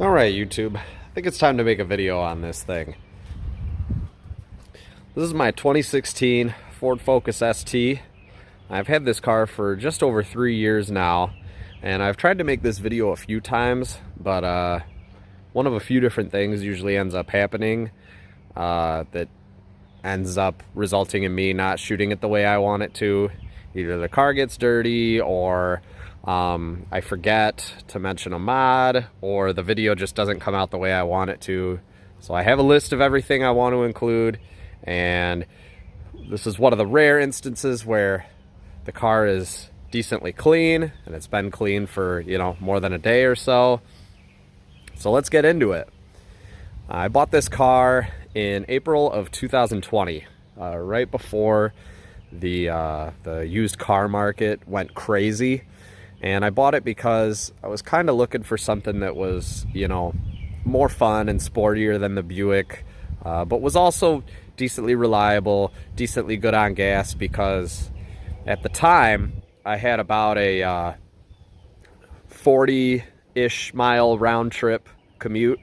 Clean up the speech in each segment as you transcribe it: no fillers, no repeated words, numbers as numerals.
Alright, YouTube. I think it's time to make a video on this thing. This is my 2016 Ford Focus ST. I've had this car for just over 3 years now, and I've tried to make this video a few times, but one of a few different things usually ends up happening that ends up resulting in me not shooting it the way I want it to. Either the car gets dirty, or I forget to mention a mod, or the video just doesn't come out the way I want it to. So I have a list of everything I want to include, and this is one of the rare instances where the car is decently clean, and it's been clean for, more than a day or so. So let's get into it. I bought this car in April of 2020, right before the used car market went crazy. And I bought it because I was kind of looking for something that was, more fun and sportier than the Buick, but was also decently reliable, decently good on gas, because at the time I had about a 40-ish mile round trip commute,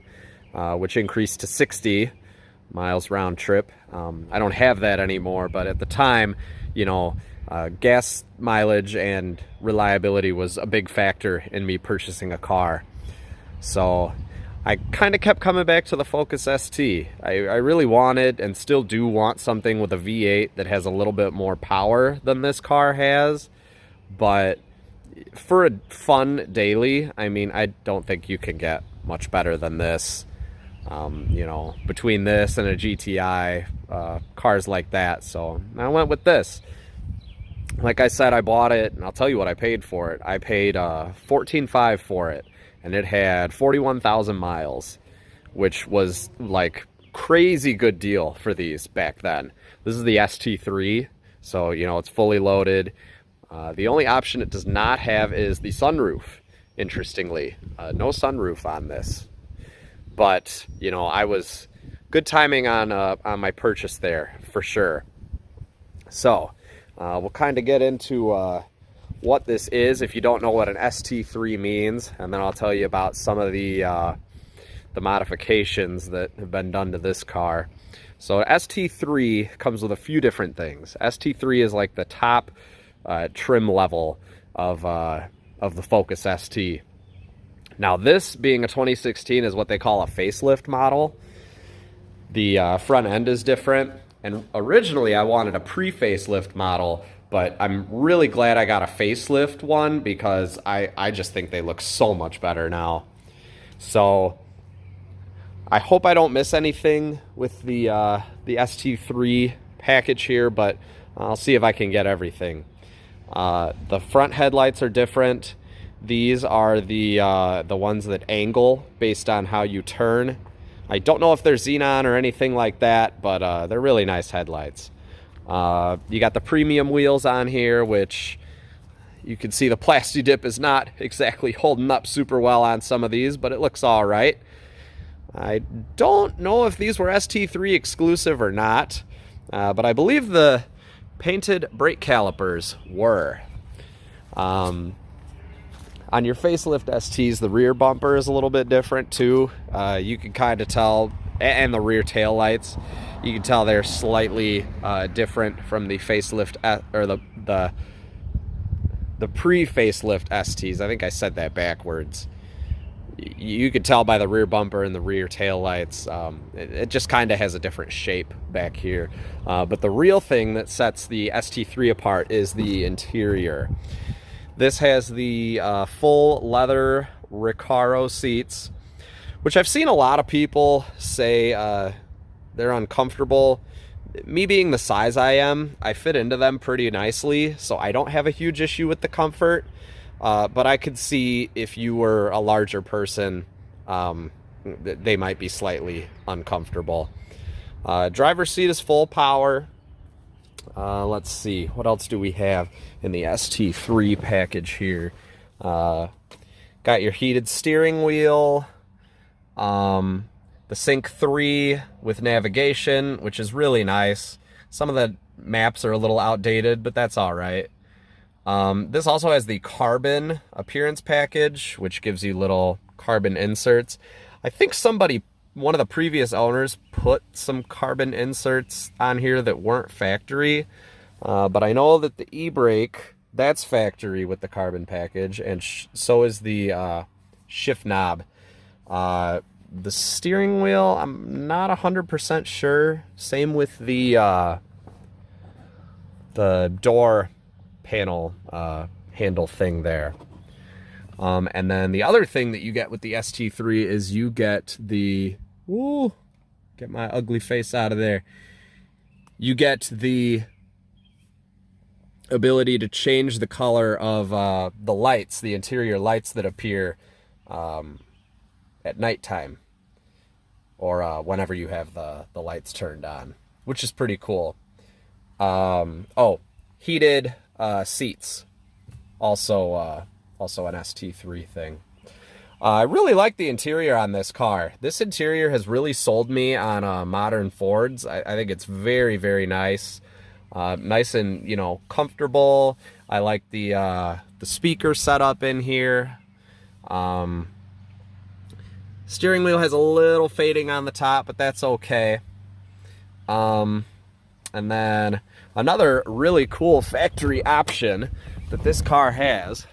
which increased to 60 miles round trip. I don't have that anymore, but at the time, gas mileage and reliability was a big factor in me purchasing a car. So I kind of kept coming back to the Focus ST. I really wanted, and still do want, something with a V8 that has a little bit more power than this car has. But for a fun daily, I don't think you can get much better than this. Between this and a GTI, cars like that. So I went with this. Like I said, I bought it, and I'll tell you what I paid for it. I paid $14,500 for it, and it had 41,000 miles, which was like crazy good deal for these back then. This is the ST3, so it's fully loaded. The only option it does not have is the sunroof. Interestingly, no sunroof on this. But I was good timing on my purchase there for sure. So we'll kind of get into what this is if you don't know what an ST3 means, and then I'll tell you about some of the modifications that have been done to this car. So ST3 comes with a few different things. ST3 is like the top trim level of the Focus ST. Now, this being a 2016 is what they call a facelift model. The front end is different, and originally I wanted a pre-facelift model, but I'm really glad I got a facelift one because I just think they look so much better now. So I hope I don't miss anything with the ST3 package here, but I'll see if I can get everything. The front headlights are different. These are the ones that angle based on how you turn. I don't know if they're xenon or anything like that, but they're really nice headlights. You got the premium wheels on here, which you can see the Plasti Dip is not exactly holding up super well on some of these, but it looks all right. I don't know if these were ST3 exclusive or not, but I believe the painted brake calipers were. On your facelift STs, the rear bumper is a little bit different too. You can kind of tell, and the rear tail lights, you can tell they're slightly different from the facelift or the pre-facelift STs. I think I said that backwards. You could tell by the rear bumper and the rear tail lights. It just kind of has a different shape back here. But the real thing that sets the ST3 apart is the interior. This has the full leather Recaro seats, which I've seen a lot of people say they're uncomfortable. Me being the size I am, I fit into them pretty nicely, so I don't have a huge issue with the comfort. But I could see if you were a larger person, they might be slightly uncomfortable. Driver's seat is full power. Let's see, what else do we have in the ST3 package here? Got your heated steering wheel, the Sync 3 with navigation, which is really nice. Some of the maps are a little outdated, but that's all right. This also has the carbon appearance package, which gives you little carbon inserts. I think one of the previous owners put some carbon inserts on here that weren't factory, but I know that the e-brake, that's factory with the carbon package, and so is the shift knob. The steering wheel, I'm not 100% sure. Same with the door panel handle thing there. And then the other thing that you get with the ST3 is you get the, get my ugly face out of there. You get the ability to change the color of the lights, the interior lights that appear at nighttime, or whenever you have the lights turned on, which is pretty cool. Heated seats, also an ST3 thing. I really like the interior on this car. This interior has really sold me on modern Fords. I think it's very, very nice. Nice and, comfortable. I like the speaker setup in here. Steering wheel has a little fading on the top, but that's okay. And then another really cool factory option that this car has.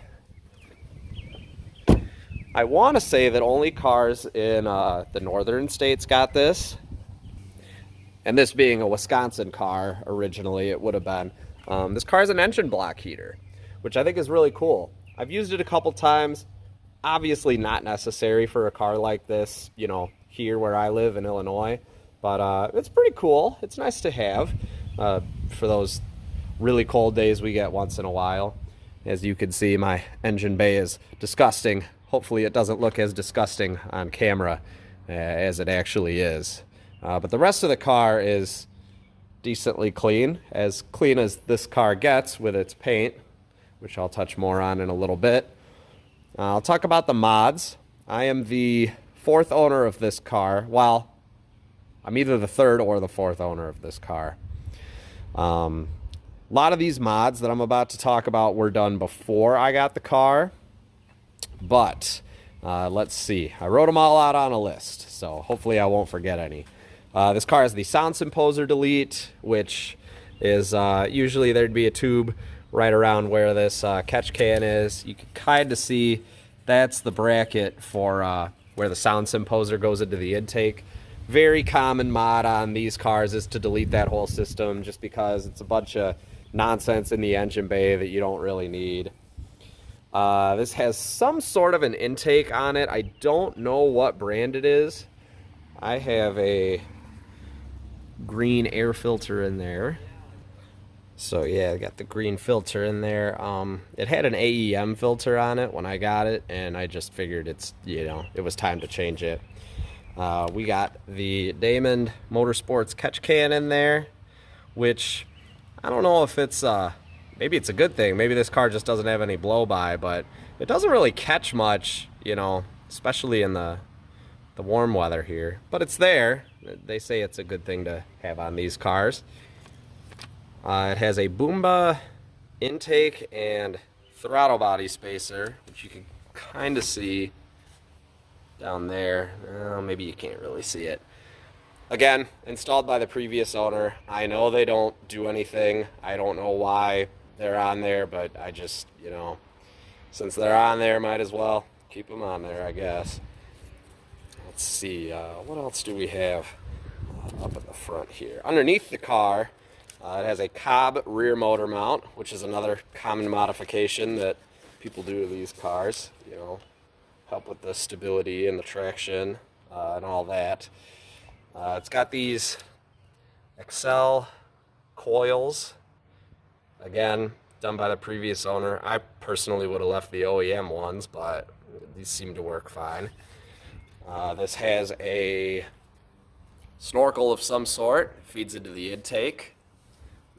I want to say that only cars in the northern states got this. And this being a Wisconsin car, originally it would have been. This car is an engine block heater, which I think is really cool. I've used it a couple times. Obviously not necessary for a car like this, here where I live in Illinois. But it's pretty cool. It's nice to have for those really cold days we get once in a while. As you can see, my engine bay is disgusting. Hopefully it doesn't look as disgusting on camera as it actually is. But the rest of the car is decently clean as this car gets with its paint, which I'll touch more on in a little bit. I'll talk about the mods. I am the fourth owner of this car. Well, I'm either the third or the fourth owner of this car. A lot of these mods that I'm about to talk about were done before I got the car. But let's see. I wrote them all out on a list, so hopefully I won't forget any. This car has the Sound Composer Delete, which is usually there'd be a tube right around where this catch can is. You can kind of see that's the bracket for where the Sound Composer goes into the intake. Very common mod on these cars is to delete that whole system just because it's a bunch of nonsense in the engine bay that you don't really need. This has some sort of an intake on it. I don't know what brand it is. I have a green air filter in there. So yeah, I got the green filter in there. It had an AEM filter on it when I got it, and I just figured it was time to change it. We got the Damon Motorsports catch can in there, which I don't know if it's maybe it's a good thing. Maybe this car just doesn't have any blow by, but it doesn't really catch much, especially in the warm weather here. But it's there. They say it's a good thing to have on these cars. It has a Boomba intake and throttle body spacer, which you can kind of see down there. Maybe you can't really see it. Again, installed by the previous owner. I know they don't do anything. I don't know why they're on there, but I just, since they're on there, might as well keep them on there, I guess. Let's see, what else do we have up at the front here? Underneath the car, it has a Cobb rear motor mount, which is another common modification that people do to these cars, help with the stability and the traction and all that. It's got these Excel coils, again, done by the previous owner. I personally would have left the OEM ones, but these seem to work fine. This has a snorkel of some sort, feeds into the intake.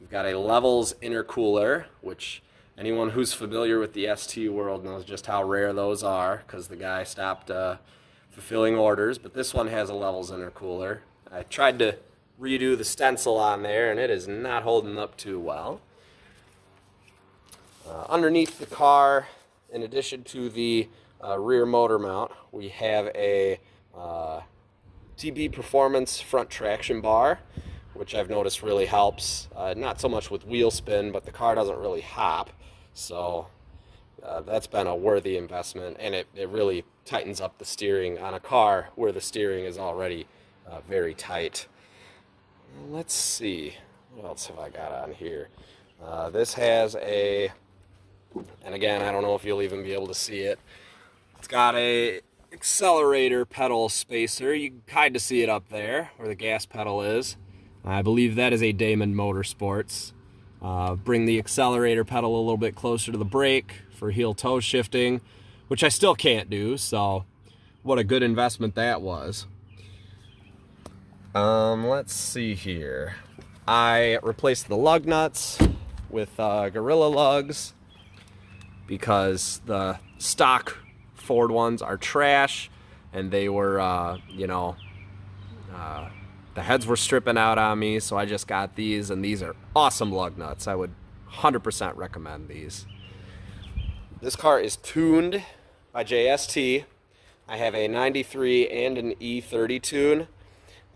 We've got a Levels intercooler, which anyone who's familiar with the ST world knows just how rare those are because the guy stopped fulfilling orders. But this one has a Levels intercooler. I tried to redo the stencil on there, and it is not holding up too well. Underneath the car, in addition to the rear motor mount, we have a TB Performance front traction bar, which I've noticed really helps. Not so much with wheel spin, but the car doesn't really hop. So that's been a worthy investment, and it really tightens up the steering on a car where the steering is already very tight. Let's see, what else have I got on here? This has a, and again, I don't know if you'll even be able to see it. It's got a accelerator pedal spacer. You can kind of see it up there where the gas pedal is. I believe that is a Damon Motorsports. Bring the accelerator pedal a little bit closer to the brake for heel toe shifting, which I still can't do, so what a good investment that was. Let's see here. I replaced the lug nuts with Gorilla lugs because the stock Ford ones are trash, and they were, the heads were stripping out on me, so I just got these, and these are awesome lug nuts. I would 100% recommend these. This car is tuned by JST. I have a 93 and an E30 tune.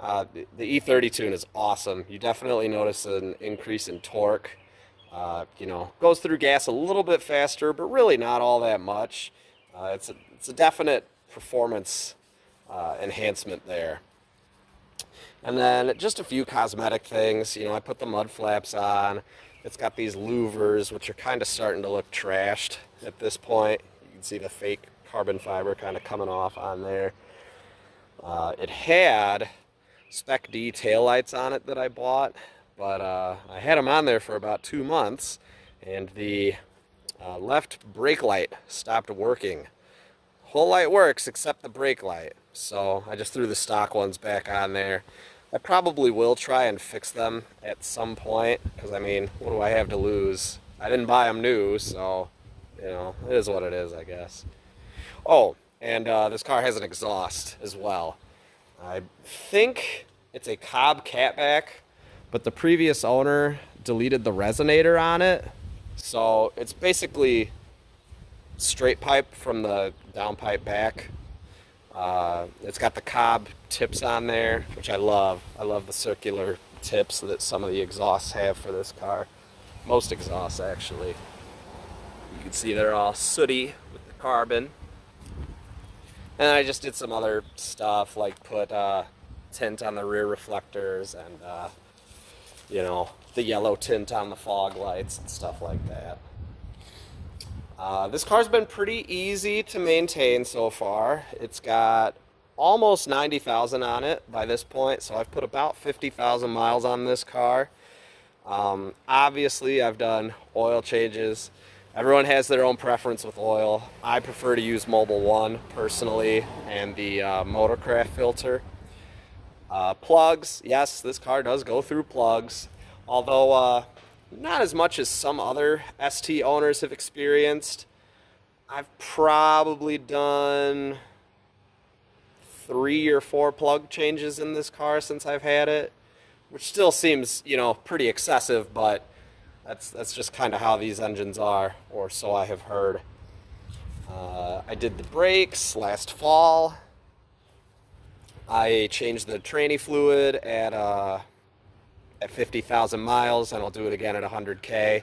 The E30 tune is awesome. You definitely notice an increase in torque. Goes through gas a little bit faster, but really not all that much. It's a definite performance enhancement there. And then just a few cosmetic things. I put the mud flaps on. It's got these louvers, which are kind of starting to look trashed at this point. You can see the fake carbon fiber kind of coming off on there. It had Spec D taillights on it that I bought, but I had them on there for about 2 months, and the left brake light stopped working. Whole light works except the brake light, so I just threw the stock ones back on there. I probably will try and fix them at some point, because I mean, what do I have to lose? I didn't buy them new, so it is what it is, I guess. Oh, and this car has an exhaust as well. I think it's a Cobb Catback, but the previous owner deleted the resonator on it, so it's basically straight pipe from the downpipe back. It's got the Cobb tips on there, which I love. I love the circular tips that some of the exhausts have for this car. Most exhausts, actually. You can see they're all sooty with the carbon. And I just did some other stuff, like put tint on the rear reflectors and, the yellow tint on the fog lights and stuff like that. This car's been pretty easy to maintain so far. It's got almost 90,000 on it by this point, so I've put about 50,000 miles on this car. Obviously, I've done oil changes. Everyone has their own preference with oil. I prefer to use Mobil 1 personally, and the Motorcraft filter. Plugs, yes, this car does go through plugs, although not as much as some other ST owners have experienced. I've probably done 3 or 4 plug changes in this car since I've had it, which still seems, pretty excessive, but that's just kind of how these engines are, or so I have heard. I did the brakes last fall. I changed the tranny fluid at 50,000 miles, and I'll do it again at 100K.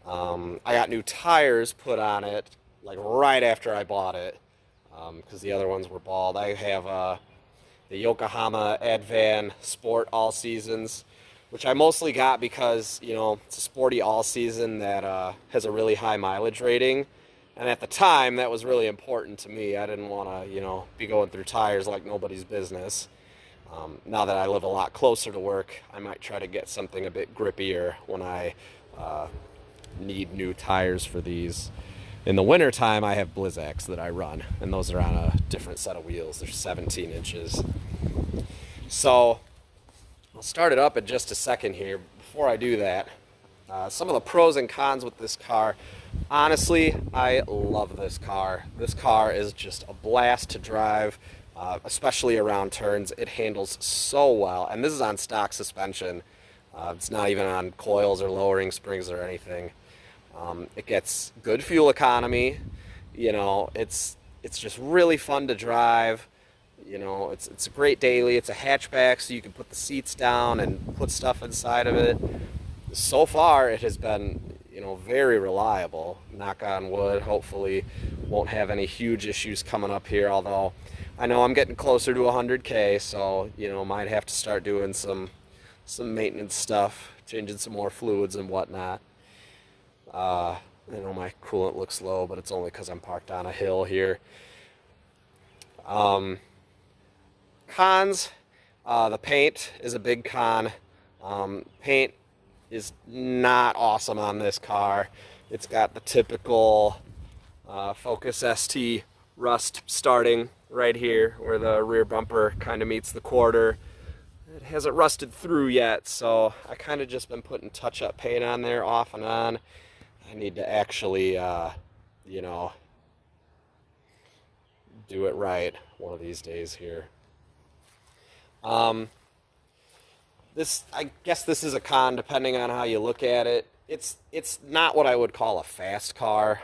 I got new tires put on it, like right after I bought it, because the other ones were bald. I have the Yokohama Advan Sport All Seasons, which I mostly got because, it's a sporty all season that has a really high mileage rating. And at the time, that was really important to me. I didn't want to, be going through tires like nobody's business. Now that I live a lot closer to work, I might try to get something a bit grippier when I need new tires for these. In the wintertime, I have Blizzaks that I run, and those are on a different set of wheels. They're 17 inches. So I'll start it up in just a second here. Before I do that, some of the pros and cons with this car. Honestly, I love this car. This car is just a blast to drive, especially around turns. It handles so well, and this is on stock suspension. It's not even on coils or lowering springs or anything. It gets good fuel economy. You know, it's just really fun to drive. You know, it's a great daily. It's a hatchback, so you can put the seats down and put stuff inside of it. So far, it has been, you know, very reliable. Knock on wood. Hopefully, won't have any huge issues coming up here. Although, I know I'm getting closer to 100K, so you know, might have to start doing some maintenance stuff, changing some more fluids and whatnot. I know my coolant looks low, but it's only because I'm parked on a hill here. Cons, the paint is a big con. Paint is not awesome on this car. It's got the typical Focus ST rust starting right here where the rear bumper kind of meets the quarter. It hasn't rusted through yet, so I kind of just been putting touch-up paint on there off and on. I need to actually, you know, do it right one of these days here. I guess this is a con depending on how you look at it. It's not what I would call a fast car.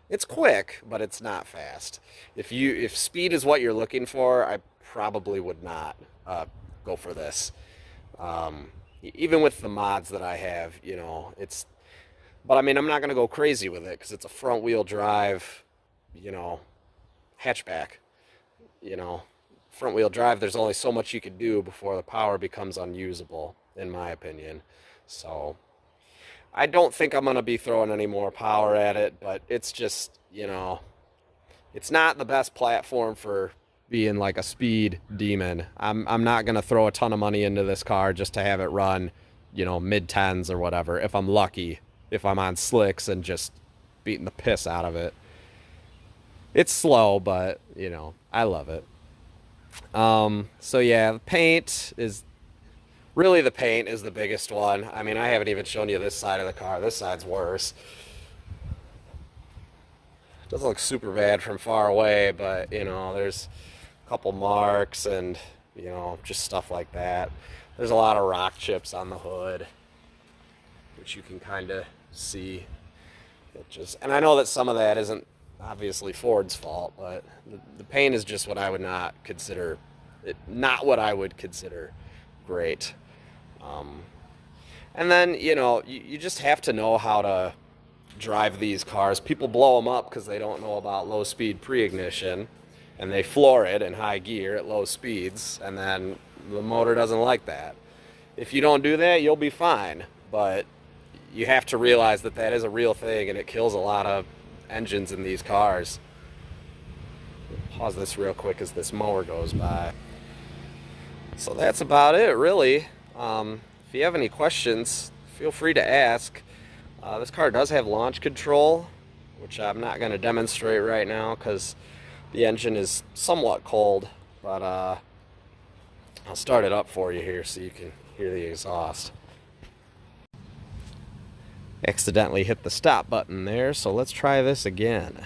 It's quick, but it's not fast. If speed is what you're looking for, I probably would not go for this. Even with the mods that I have, you know, but I mean, I'm not going to go crazy with it because it's a front wheel drive, you know, hatchback. You know, front wheel drive, there's only so much you can do before the power becomes unusable, in my opinion. So I don't think I'm going to be throwing any more power at it, but it's just, you know, it's not the best platform for being like a speed demon. I'm not going to throw a ton of money into this car just to have it run, you know, mid-tens or whatever, if I'm lucky, if I'm on slicks and just beating the piss out of it. It's slow, but, you know, I love it. So yeah, the paint is the biggest one. I mean, I haven't even shown you this side of the car. This side's worse. It doesn't look super bad from far away, but, you know, there's a couple marks and, you know, just stuff like that. There's a lot of rock chips on the hood, which you can kind of see. And I know that some of that isn't obviously Ford's fault, but the paint is just what I would not consider great. And then, you know, you just have to know how to drive these cars. People blow them up because they don't know about low speed pre-ignition, and they floor it in high gear at low speeds, and then the motor doesn't like that. If you don't do that, you'll be fine, but you have to realize that that is a real thing, and it kills a lot of engines in these cars. Pause this real quick as this mower goes by. So that's about it, really. If you have any questions, feel free to ask. This car does have launch control, which I'm not going to demonstrate right now because the engine is somewhat cold, but I'll start it up for you here so you can hear the exhaust. Accidentally hit the stop button there, so let's try this again.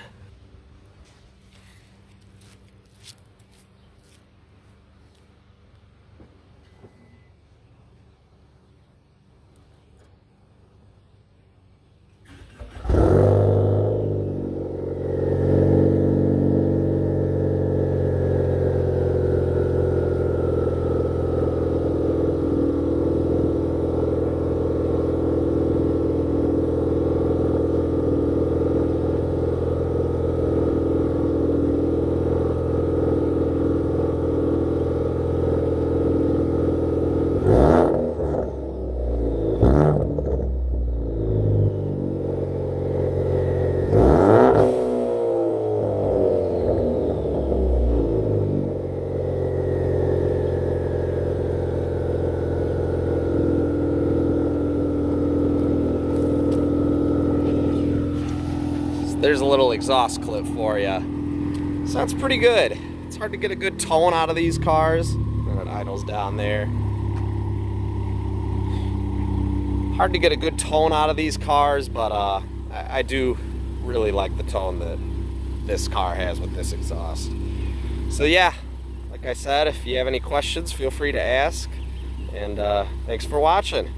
There's a little exhaust clip for you. Sounds pretty good. It's hard to get a good tone out of these cars. It idles down there. Hard to get a good tone out of these cars, but I do really like the tone that this car has with this exhaust. So yeah, like I said, if you have any questions, feel free to ask. And thanks for watching.